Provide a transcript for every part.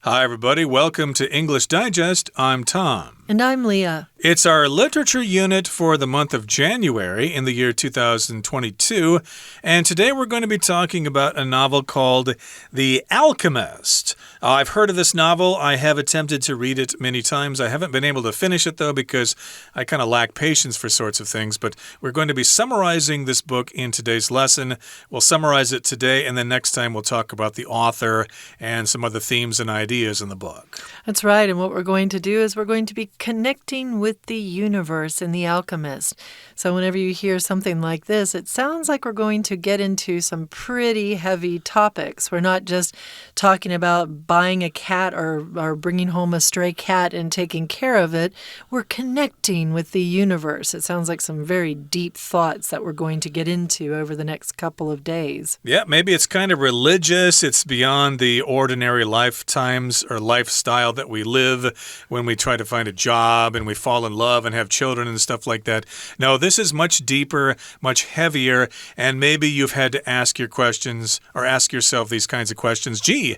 Hi, everybody. Welcome to English Digest. I'm Tom. And I'm Leah. It's our literature unit for the month of January in the year 2022. And today we're going to be talking about a novel called The Alchemist. I've heard of this novel. I have attempted to read it many times. I haven't been able to finish it, though, because I kind of lack patience for sorts of things. But we're going to be summarizing this book in today's lesson. We'll summarize it today, and then next time we'll talk about the author and some other themes and ideas in the book. That's right. And what we're going to do is we're going to be connecting with the universe in The Alchemist. So whenever you hear something like this, it sounds like we're going to get into some pretty heavy topics. We're not just talking about buying a cat or bringing home a stray cat and taking care of it. We're connecting with the universe. It sounds like some very deep thoughts that we're going to get into over the next couple of days. Yeah, maybe it's kind of religious. It's beyond the ordinary lifetimes or lifestyle that we live when we try to find a job and we fall in love and have children and stuff like that. No, this is much deeper, much heavier, and maybe you've had to ask your questions or ask yourself these kinds of questions. Gee,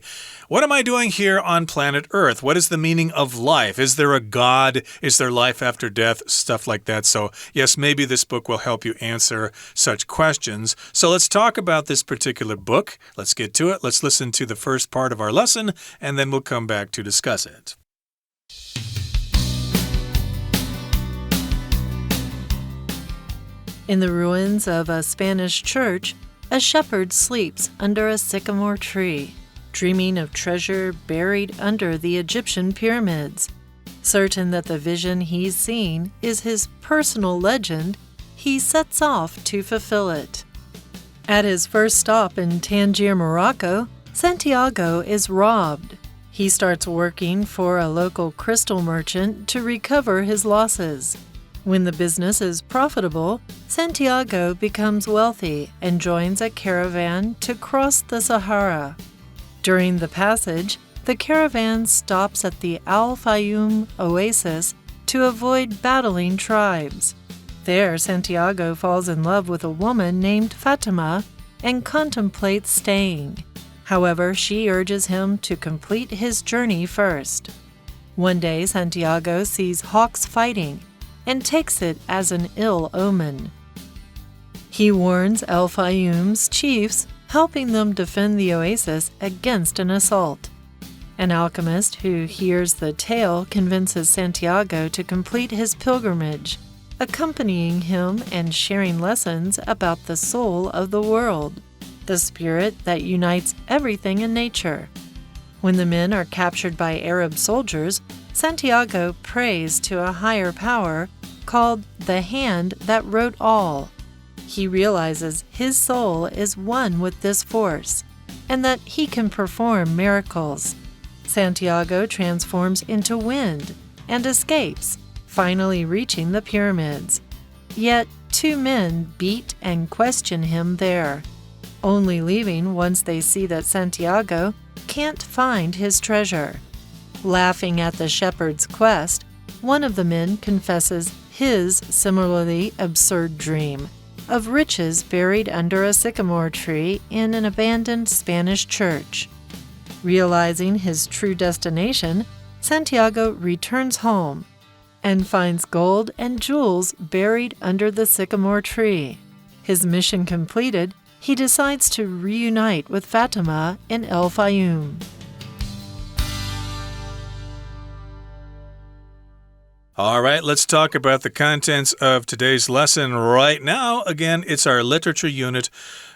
what am I doing here on planet Earth? What is the meaning of life? Is there a God? Is there life after death? Stuff like that. So, yes, maybe this book will help you answer such questions. So let's talk about this particular book. Let's get to it. Let's listen to the first part of our lesson, and then we'll come back to discuss it. In the ruins of a Spanish church, a shepherd sleeps under a sycamore tree, dreaming of treasure buried under the Egyptian pyramids. Certain that the vision he's seen is his personal legend, he sets off to fulfill it. At his first stop in Tangier, Morocco, Santiago is robbed. He starts working for a local crystal merchant to recover his losses. When the business is profitable, Santiago becomes wealthy and joins a caravan to cross the Sahara. During the passage, the caravan stops at the Al-Fayoum oasis to avoid battling tribes. There, Santiago falls in love with a woman named Fatima and contemplates staying. However, she urges him to complete his journey first. One day, Santiago sees hawks fighting and takes it as an ill omen. He warns Al-Fayoum's chiefs, helping them defend the oasis against an assault. An alchemist who hears the tale convinces Santiago to complete his pilgrimage, accompanying him and sharing lessons about the soul of the world, the spirit that unites everything in nature. When the men are captured by Arab soldiers, Santiago prays to a higher power called the Hand that wrote all. He realizes his soul is one with this force, and that he can perform miracles. Santiago transforms into wind and escapes, finally reaching the pyramids. Yet 2 men beat and question him there, only leaving once they see that Santiago can't find his treasure. Laughing at the shepherd's quest, one of the men confesses his similarly absurd dream of riches buried under a sycamore tree in an abandoned Spanish church. Realizing his true destination, Santiago returns home and finds gold and jewels buried under the sycamore tree. His mission completed, he decides to reunite with Fatima in El-Fayoum. All right, let's talk about the contents of today's lesson right now. Again, it's our literature unit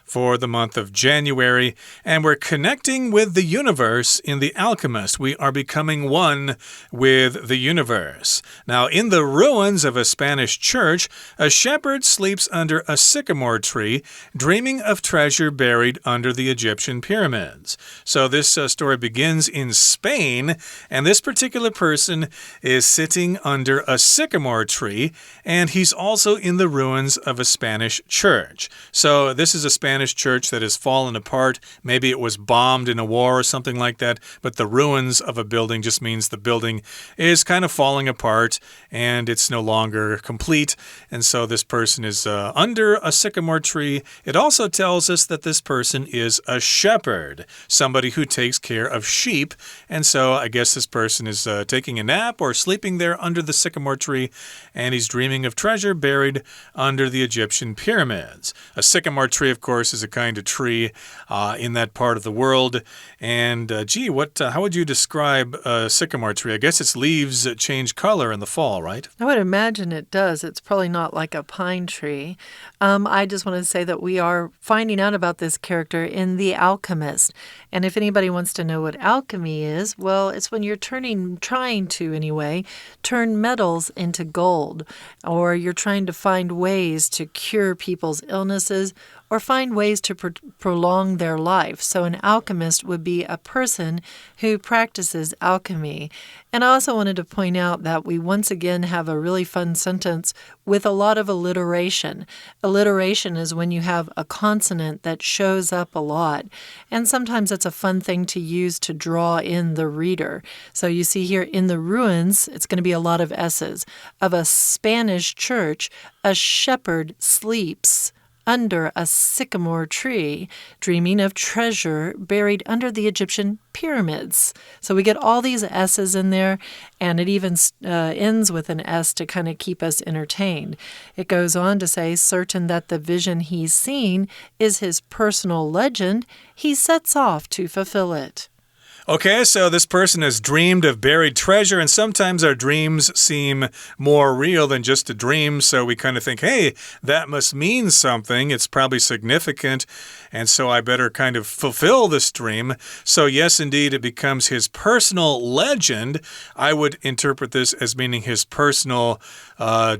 for the month of January, and we're connecting with the universe in The Alchemist. We are becoming one with the universe. Now, in the ruins of a Spanish church, a shepherd sleeps under a sycamore tree, dreaming of treasure buried under the Egyptian pyramids. So this story begins in Spain, and this particular person is sitting under a sycamore tree, and he's also in the ruins of a Spanish church. So this is a Spanish Spanish church that has fallen apart. Maybe it was bombed in a war or something like that, but the ruins of a building just means the building is kind of falling apart and it's no longer complete. And so this person is under a sycamore tree. It also tells us that this person is a shepherd, somebody who takes care of sheep. And so I guess this person is taking a nap or sleeping there under the sycamore tree, and he's dreaming of treasure buried under the Egyptian pyramids. A sycamore tree, of course, is a kind of tree in that part of the world. And gee, how would you describe a sycamore tree? I guess its leaves change color in the fall, right? I would imagine it does. It's probably not like a pine tree. I just want to say that we are finding out about this character in The Alchemist. And if anybody wants to know what alchemy is, well, it's when you're trying to anyway, turn metals into gold, or you're trying to find ways to cure people's illnesses or find ways to prolong their life. So an alchemist would be a person who practices alchemy. And I also wanted to point out that we once again have a really fun sentence with a lot of alliteration. Alliteration is when you have a consonant that shows up a lot. And sometimes it's a fun thing to use to draw in the reader. So you see here in the ruins, it's going to be a lot of S's, of a Spanish church, a shepherd sleeps under a sycamore tree, dreaming of treasure buried under the Egyptian pyramids. So we get all these S's in there, and it even ends with an S to kind of keep us entertained. It goes on to say, certain that the vision he's seen is his personal legend, he sets off to fulfill it. Okay, so this person has dreamed of buried treasure, and sometimes our dreams seem more real than just a dream, so we kind of think, hey, that must mean something. It's probably significant, and so I better kind of fulfill this dream. So yes, indeed, it becomes his personal legend. I would interpret this as meaning his personal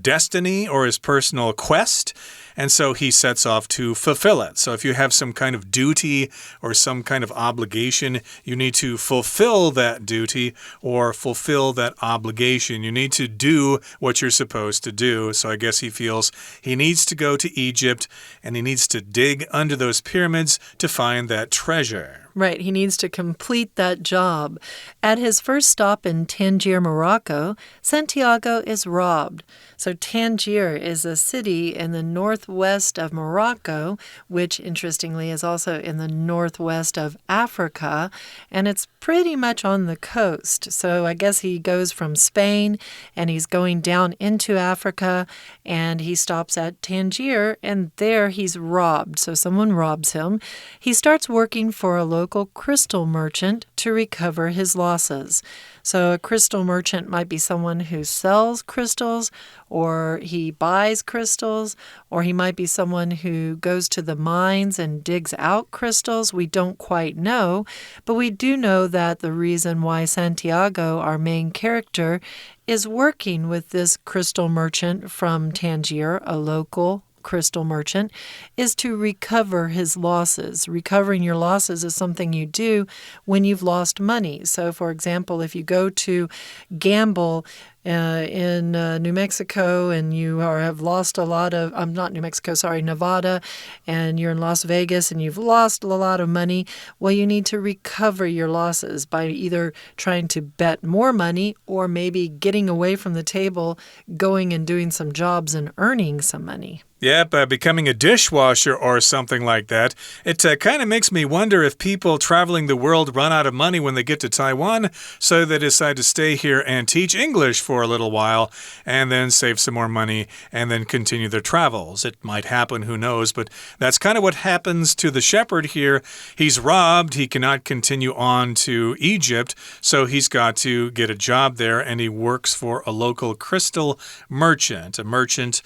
destiny or his personal quest. And so he sets off to fulfill it. So if you have some kind of duty or some kind of obligation, you need to fulfill that duty or fulfill that obligation. You need to do what you're supposed to do. So I guess he feels he needs to go to Egypt and he needs to dig under those pyramids to find that treasure. Right, he needs to complete that job. At his first stop in Tangier, Morocco, Santiago is robbed. So Tangier is a city in the northwest of Morocco, which interestingly is also in the northwest of Africa, and it's pretty much on the coast. So I guess he goes from Spain and he's going down into Africa, and he stops at Tangier, and there he's robbed. So someone robs him. He starts working for a local crystal merchant to recover his losses. So a crystal merchant might be someone who sells crystals, or he buys crystals, or he might be someone who goes to the mines and digs out crystals. We don't quite know, but we do know that the reason why Santiago, our main character, is working with this crystal merchant from Tangier, a local crystal merchant, is to recover his losses. Recovering your losses is something you do when you've lost money. So, for example, if you go to gamble in New Mexico and you have lost a lot of, not New Mexico, sorry, Nevada, and you're in Las Vegas and you've lost a lot of money, well, you need to recover your losses by either trying to bet more money or maybe getting away from the table, going and doing some jobs and earning some money. Yeah, by becoming a dishwasher or something like that. It kind of makes me wonder if people traveling the world run out of money when they get to Taiwan, so they decide to stay here and teach English for a little while and then save some more money and then continue their travels. It might happen, who knows, but that's kind of what happens to the shepherd here. He's robbed. He cannot continue on to Egypt, so he's got to get a job there, and he works for a local crystal merchant, a merchant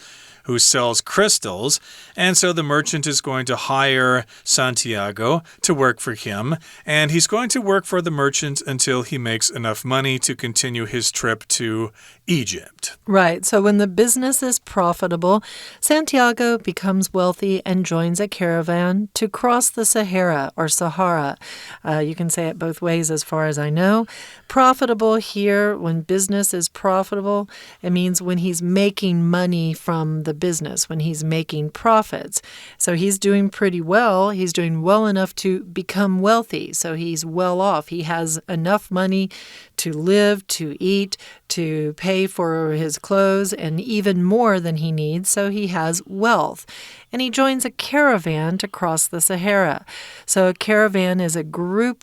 who sells crystals, and so the merchant is going to hire Santiago to work for him, and he's going to work for the merchant until he makes enough money to continue his trip to Egypt. Right, so when the business is profitable, Santiago becomes wealthy and joins a caravan to cross the Sahara. You can say it both ways as far as I know. Profitable here, when business is profitable, it means when he's making money from the business, when he's making profits. So he's doing pretty well. He's doing well enough to become wealthy. So he's well off. He has enough money to live, to eat, to pay for his clothes, and even more than he needs. So he has wealth. And he joins a caravan to cross the Sahara. So a caravan is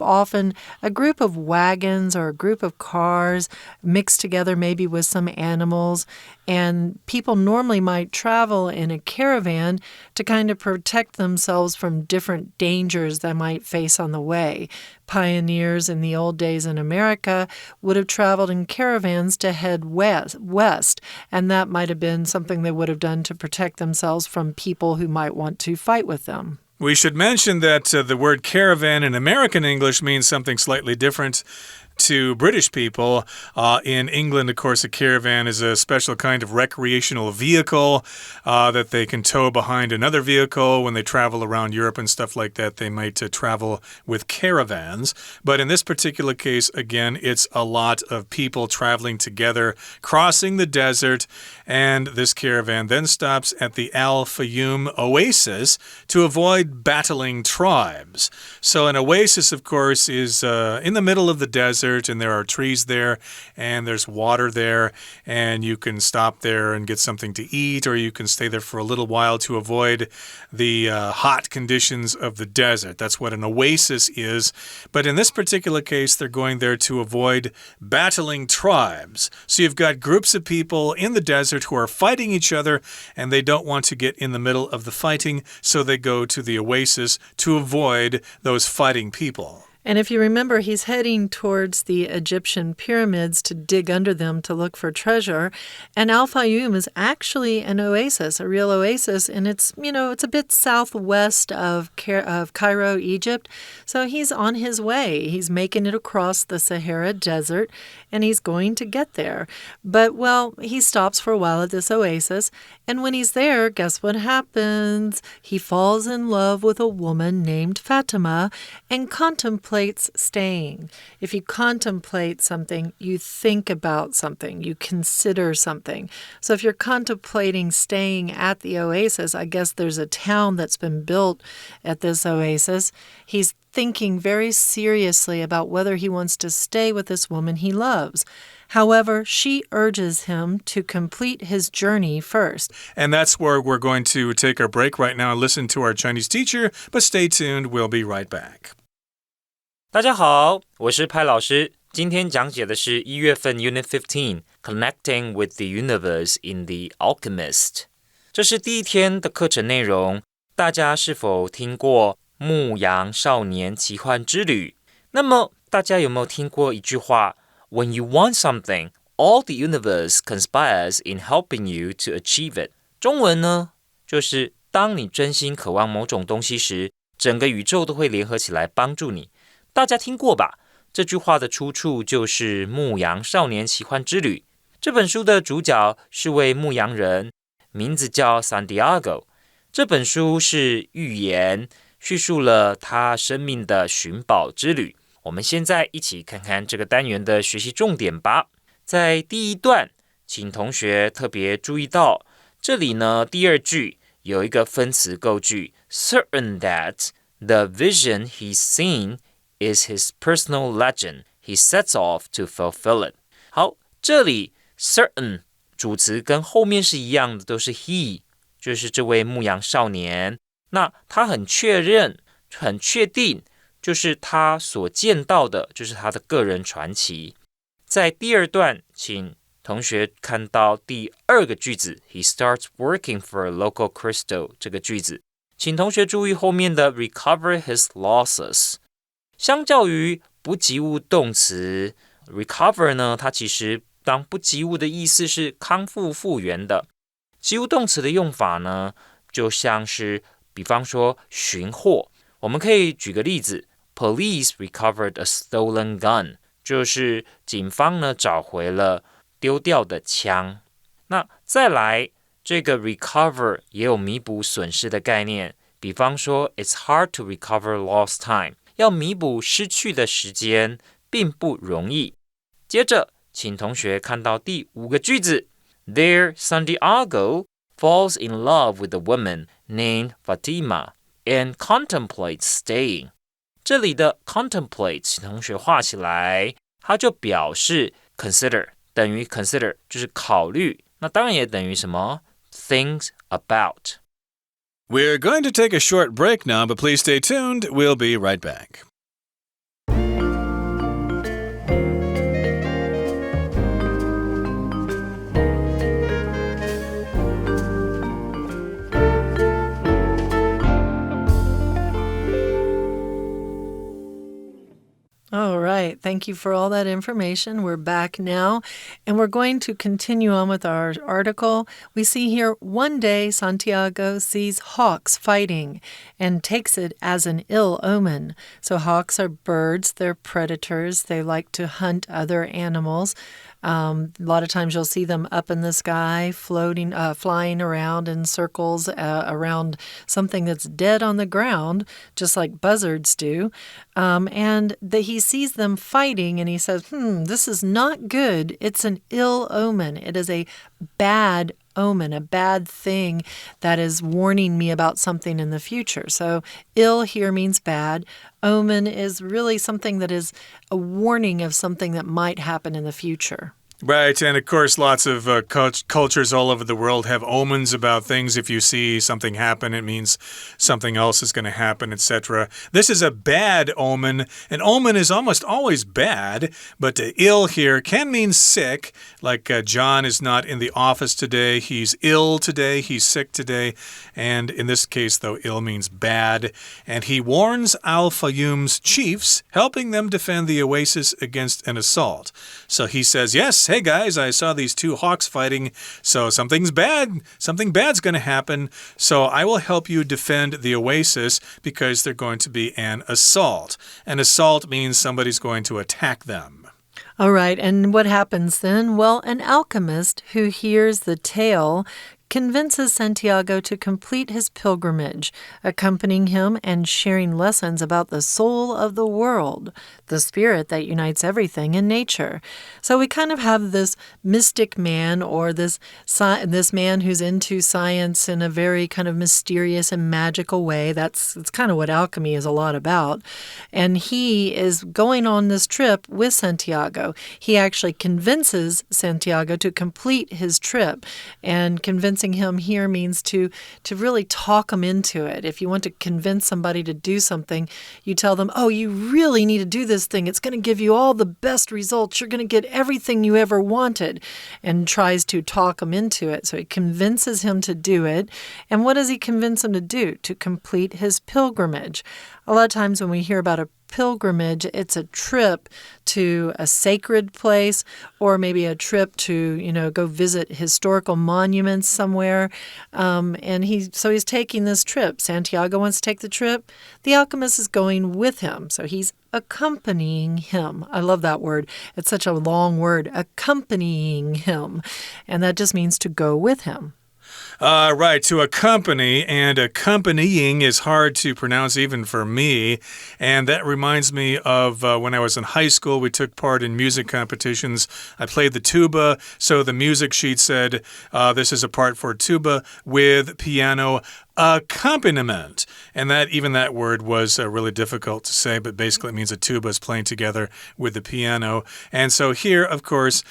often a group of wagons or a group of cars mixed together maybe with some animals. And people normally might travel in a caravan to kind of protect themselves from different dangers they might face on the way. Pioneers in the old days in America would have traveled in caravans to head west, and that might have been something they would have done to protect themselves from people who might want to fight with them. We should mention that the word caravan in American English means something slightly different to British people. In England, of course, a caravan is a special kind of recreational vehicle that they can tow behind another vehicle. When they travel around Europe and stuff like that, they might travel with caravans. But in this particular case, again, it's a lot of people traveling together, crossing the desert, and this caravan then stops at the Al-Fayoum oasis to avoid battling tribes. So an oasis, of course, is in the middle of the desert, and there are trees there, and there's water there, and you can stop there and get something to eat, or you can stay there for a little while to avoid the hot conditions of the desert. That's what an oasis is. But in this particular case, they're going there to avoid battling tribes. So you've got groups of people in the desert who are fighting each other, and they don't want to get in the middle of the fighting, so they go to the oasis to avoid those fighting people. And if you remember, he's heading towards the Egyptian pyramids to dig under them to look for treasure. And Al-Fayoum is actually an oasis, a real oasis, and it's a bit southwest of Cairo, Egypt. So he's on his way. He's making it across the Sahara Desert, and he's going to get there. But, well, he stops for a while at this oasis, and when he's there, guess what happens? He falls in love with a woman named Fatima and contemplates staying. If you contemplate something, you think about something, you consider something. So if you're contemplating staying at the oasis, I guess there's a town that's been built at this oasis. He's thinking very seriously about whether he wants to stay with this woman he loves. However, she urges him to complete his journey first. And that's where we're going to take our break right now and listen to our Chinese teacher, but stay tuned, we'll be right back. 大家好，我是派老师。今天讲解的是1月份 Unit 15 Connecting with the Universe in the Alchemist。这是第一天的课程内容。大家是否听过牧羊少年奇幻之旅？那么大家有没有听过一句话 When you want something, all the universe conspires in helping you to achieve it。中文呢，就是当你真心渴望某种东西时，整个宇宙都会联合起来帮助你。大家听过吧？这句话的出处就是《牧羊少年奇幻之旅》。这本书的主角是位牧羊人，名字叫 Santiago。这本书是寓言，叙述了他生命的寻宝之旅。我们现在一起看看这个单元的学习重点吧。在第一段，请同学特别注意到，这里呢，第二句有一个分词构句 certain that the vision he's seen is his personal legend. He sets off to fulfill it. 好，这里 certain 主词跟后面是一样的，都是 he， 就是这位牧羊少年。那他很确认、很确定，就是他所见到的，就是他的个人传奇。在第二段，请同学看到第二个句子 He starts working for a local crystal 这个句子，请同学注意后面的 recover his losses。相较于不及物动词 recover 呢，它其实当不及物的意思是康复复原的。及物动词的用法呢，就像是比方说寻获，我们可以举个例子 Police recovered a stolen gun， 就是警方呢找回了丢掉的枪。那再来这个 recover 也有弥补损失的概念，比方说 It's hard to recover lost time，要弥补失去的时间并不容易。接着，请同学看到第5个句子 There, Santiago falls in love with a woman named Fatima and contemplates staying. 这里的 contemplate 请同学画起来，它就表示 consider 等于 consider 就是考虑，那当然也等于什么 things about. We're going to take a short break now, but please stay tuned. We'll be right back. All right. Thank you for all that information. We're back now, and we're going to continue on with our article. We see here, one day Santiago sees hawks fighting and takes it as an ill omen. So hawks are birds. They're predators. They like to hunt other animals. A lot of times you'll see them up in the sky, floating, flying around in circles around something that's dead on the ground, just like buzzards do. He sees them fighting and he says, this is not good. It's an ill omen. It is a bad omen, a bad thing that is warning me about something in the future. So ill here means bad. Omen is really something that is a warning of something that might happen in the future. Right, and of course lots of cultures all over the world have omens about things. If you see something happen, it means something else is going to happen, etc. This is a bad omen. An omen is almost always bad, but ill here can mean sick, like John is not in the office today. He's ill today. He's sick today. And in this case, though, ill means bad. And he warns Al-Fayoum's chiefs, helping them defend the oasis against an assault. So he says, yes, hey guys, I saw these two hawks fighting, so something's bad. Something bad's going to happen. So I will help you defend the oasis because there's going to be an assault. An assault means somebody's going to attack them. All right, and what happens then? Well, an alchemist who hears the tale convinces Santiago to complete his pilgrimage, accompanying him and sharing lessons about the soul of the world, the spirit that unites everything in nature. So we kind of have this mystic man, or this man who's into science in a very kind of mysterious and magical way. That's kind of what alchemy is a lot about. And he is going on this trip with Santiago. He actually convinces Santiago to complete his trip, and convincing him here means to really talk him into it. If you want to convince somebody to do something, you tell them, oh, you really need to do this thing. It's going to give you all the best results. You're going to get everything you ever wanted, and tries to talk him into it. So he convinces him to do it. And what does he convince him to do? To complete his pilgrimage. A lot of times when we hear about a pilgrimage, it's a trip to a sacred place, or maybe a trip to, go visit historical monuments somewhere. And he's taking this trip. Santiago wants to take the trip. The alchemist is going with him. So he's accompanying him. I love that word. It's such a long word, accompanying him. And that just means to go with him. Right, to accompany, and accompanying is hard to pronounce even for me, and that reminds me of when I was in high school. We took part in music competitions. I played the tuba, so the music sheet said, this is a part for tuba with piano accompaniment. And that word was really difficult to say, but basically it means a tuba is playing together with the piano. And so here, of course,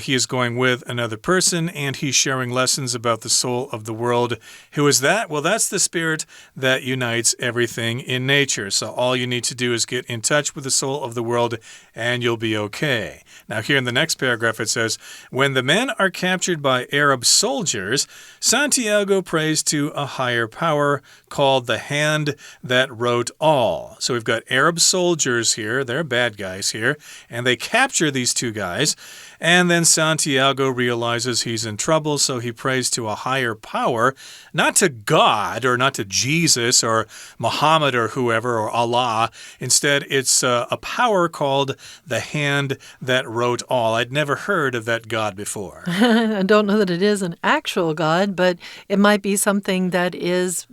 he is going with another person, and he's sharing lessons about the soul of the world. Who is that? Well, that's the spirit that unites everything in nature. So all you need to do is get in touch with the soul of the world, and you'll be okay. Now here in the next paragraph it says, when the men are captured by Arab soldiers, Santiago prays to a higher power called the hand that wrote all. So we've got Arab soldiers here. They're bad guys here. And they capture these two guys. And then Santiago realizes he's in trouble, so he prays to a higher power, not to God or not to Jesus or Muhammad or whoever or Allah. Instead, it's a power called the hand that wrote all. I'd never heard of that God before. I don't know that it is an actual God, but it might be something that is is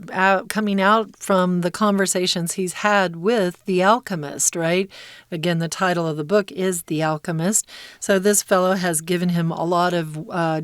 coming out from the conversations he's had with the alchemist, right? Again, the title of the book is The Alchemist. So this fellow has given him a lot of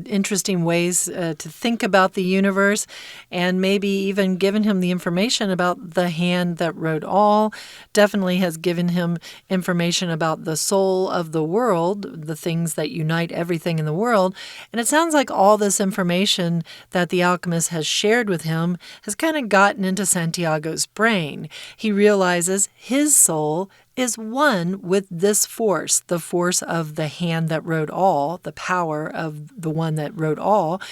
interesting ways to think about the universe, and maybe even given him the information about the hand that wrote all. Definitely has given him information about the soul of the world, the things that unite everything in the world. And it sounds like all this information that the alchemist has shared with him has kind of gotten into Santiago's brain. He realizes his soul is one with this force, the force of the hand that wrote all, the power of the one that wrote all,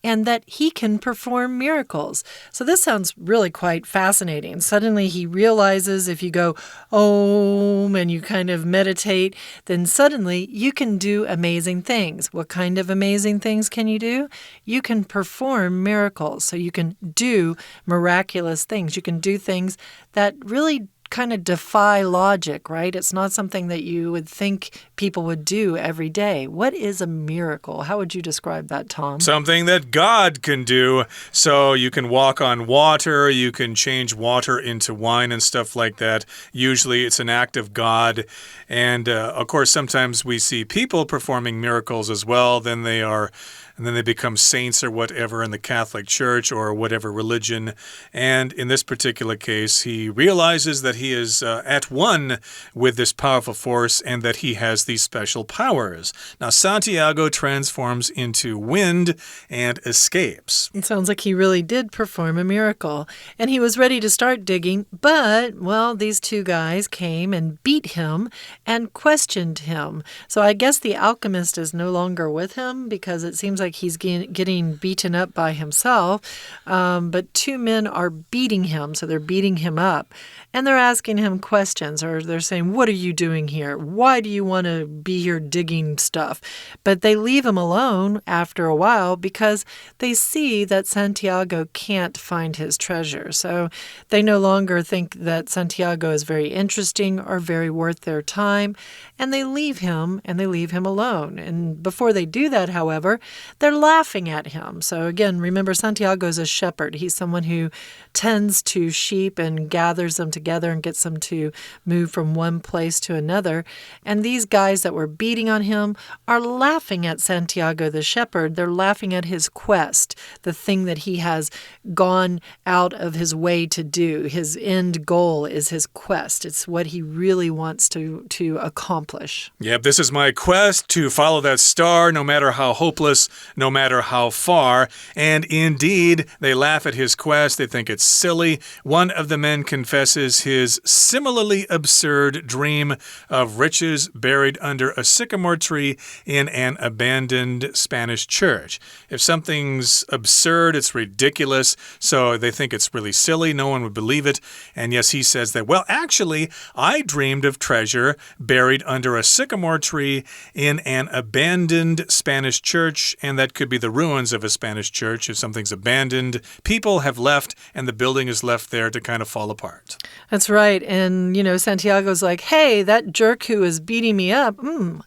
and that he can perform miracles. So this sounds really quite fascinating. Suddenly he realizes if you go, Om, and you kind of meditate, then suddenly you can do amazing things. What kind of amazing things can you do? You can perform miracles. So you can do miraculous things. You can do things that really kind of defy logic, right? It's not something that you would think people would do every day. What is a miracle? How would you describe that, Tom? Something that God can do. So you can walk on water, you can change water into wine and stuff like that. Usually it's an act of God. And of course, sometimes we see people performing miracles as well. Then they become saints or whatever in the Catholic Church or whatever religion. And in this particular case, he realizes that he is at one with this powerful force and that he has these special powers. Now, Santiago transforms into wind and escapes. It sounds like he really did perform a miracle. And he was ready to start digging, but, well, these two guys came and beat him and questioned him. So I guess the alchemist is no longer with him because it seems like he's getting beaten up by himself. But two men are beating him, so they're beating him up. And they're asking him questions, or they're saying, what are you doing here? Why do you want to be here digging stuff? But they leave him alone after a while because they see that Santiago can't find his treasure. So they no longer think that Santiago is very interesting or very worth their time. And they leave him, and they leave him alone. And before they do that, however, they're laughing at him. So again, remember, Santiago is a shepherd. He's someone who tends to sheep and gathers them together and gets them to move from one place to another. And these guys that were beating on him are laughing at Santiago the shepherd. They're laughing at his quest, the thing that he has gone out of his way to do. His end goal is his quest. It's what he really wants to accomplish. Yep, this is my quest to follow that star, no matter how hopeless, no matter how far. And indeed, they laugh at his quest. They think it's silly. One of the men confesses his similarly absurd dream of riches buried under a sycamore tree in an abandoned Spanish church. If something's absurd, it's ridiculous, so they think it's really silly. No one would believe it. And yes, he says that, well, actually, I dreamed of treasure buried under a sycamore tree in an abandoned Spanish church, and that could be the ruins of a Spanish church. If something's abandoned, people have left, and the building is left there to kind of fall apart. That's right. And, Santiago's like, hey, that jerk who is beating me up,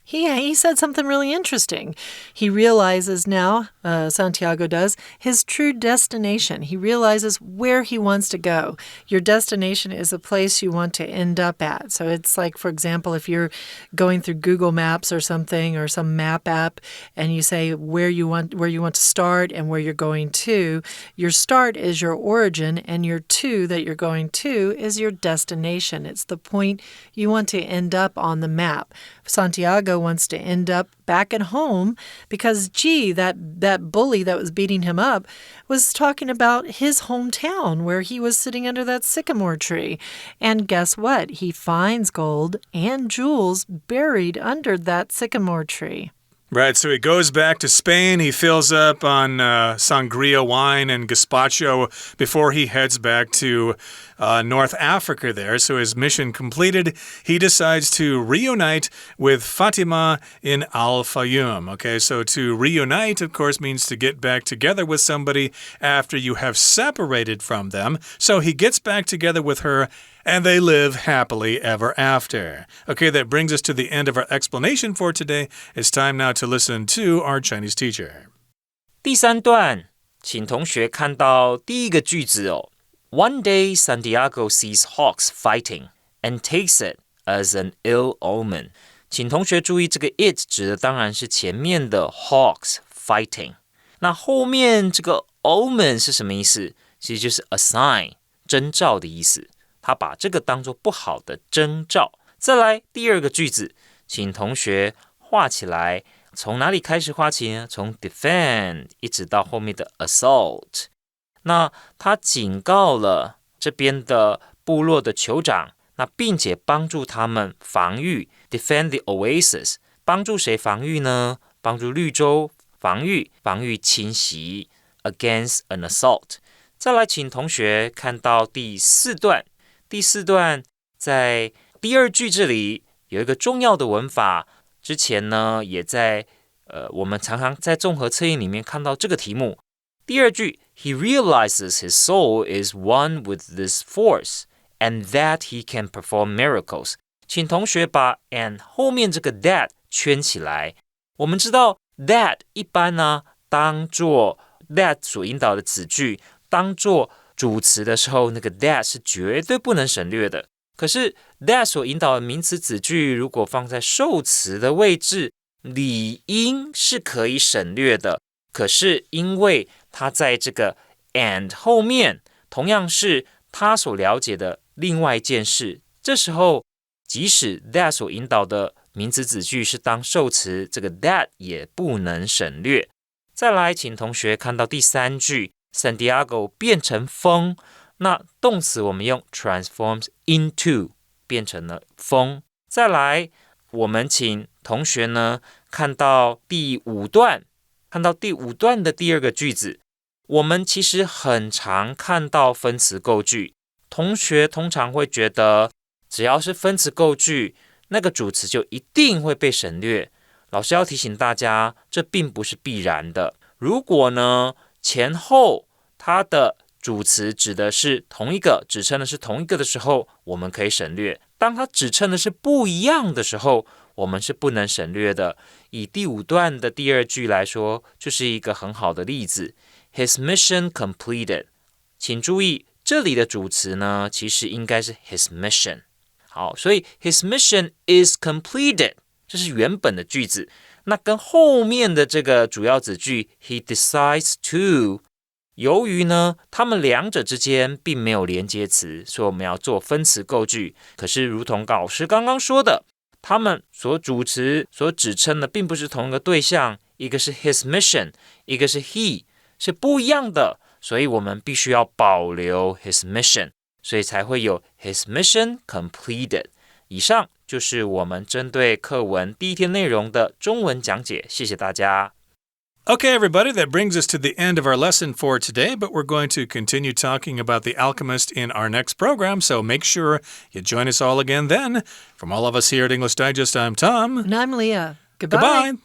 he said something really interesting. He realizes now, Santiago does, his true destination. He realizes where he wants to go. Your destination is a place you want to end up at. So it's like, for example, if you're going through Google Maps or something, or some map app, and you say where you want to start and where you're going to, your start is your origin, and your to that you're going to is your destination. It's the point you want to end up on the map. Santiago wants to end up back at home because, that bully that was beating him up was talking about his hometown where he was sitting under that sycamore tree. And guess what? He finds gold and jewels buried under that sycamore tree. Right, so he goes back to Spain. He fills up on sangria wine and gazpacho before he heads back to North Africa there. So his mission completed. He decides to reunite with Fatima in Al-Fayoum. Okay, so to reunite, of course, means to get back together with somebody after you have separated from them. So he gets back together with her, and they live happily ever after. Okay, that brings us to the end of our explanation for today. It's time now to listen to our Chinese teacher. 第三段，请同学看到第一个句子哦。One day, Santiago sees hawks fighting and takes it as an ill omen. 请同学注意，这个 it 指的当然是前面的 hawks fighting。那后面这个 omen 是什么意思？其实就是 a sign， 征兆的意思。他把这个当作不好的征兆。再来第二个句子，请同学画起来。从哪里开始画起呢？从 defend 一直到后面的 assault。那他警告了这边的部落的酋长，那并且帮助他们防御 defend the oasis。帮助谁防御呢？帮助绿洲防御侵袭 against an assault。再来，请同学看到第四段。第四段在第二句这里有一个重要的文法。之前呢，也在我们常常在综合测验里面看到这个题目。第二句 ，He realizes his soul is one with this force, and that he can perform miracles。请同学把 and 后面这个 that 圈起来。我们知道 that 一般呢，当做 that 所引导的子句，当做主词的时候，那个 that 是绝对不能省略的。可是 that 所引导的名词子句，如果放在受词的位置，理应是可以省略的。可是因为它在这个 and 后面，同样是他所了解的另外一件事，这时候即使 that 所引导的名词子句是当受词，这个 that 也不能省略。再来，请同学看到第三句 Santiago 变成风。那动词我们用 transforms into 变成了风。再来，我们请同学呢看到第五段的第二个句子。我们其实很常看到分词构句，同学通常会觉得只要是分词构句，那个主词就一定会被省略。老师要提醒大家，这并不是必然的。如果呢前后它的主词指的是同一个，指称的是同一个的时候，我们可以省略。当它指称的是不一样的时候，我们是不能省略的。以第五段的第二句来说，就是一个很好的例子。His mission completed。请注意，这里的主词呢，其实应该是 his mission。好，所以 his mission is completed， 这是原本的句子。那跟后面的这个主要子句 he decides to。由于呢，他们两者之间并没有连接词，所以我们要做分词构句。可是，如同老师刚刚说的，他们所主词所指称的并不是同一个对象，一个是 his mission， 一个是 he， 是不一样的。所以我们必须要保留 his mission， 所以才会有 his mission completed。以上就是我们针对课文第一天内容的中文讲解，谢谢大家。Okay, everybody, that brings us to the end of our lesson for today, but we're going to continue talking about the Alchemist in our next program, so make sure you join us all again then. From all of us here at English Digest, I'm Tom. And I'm Leah. Goodbye.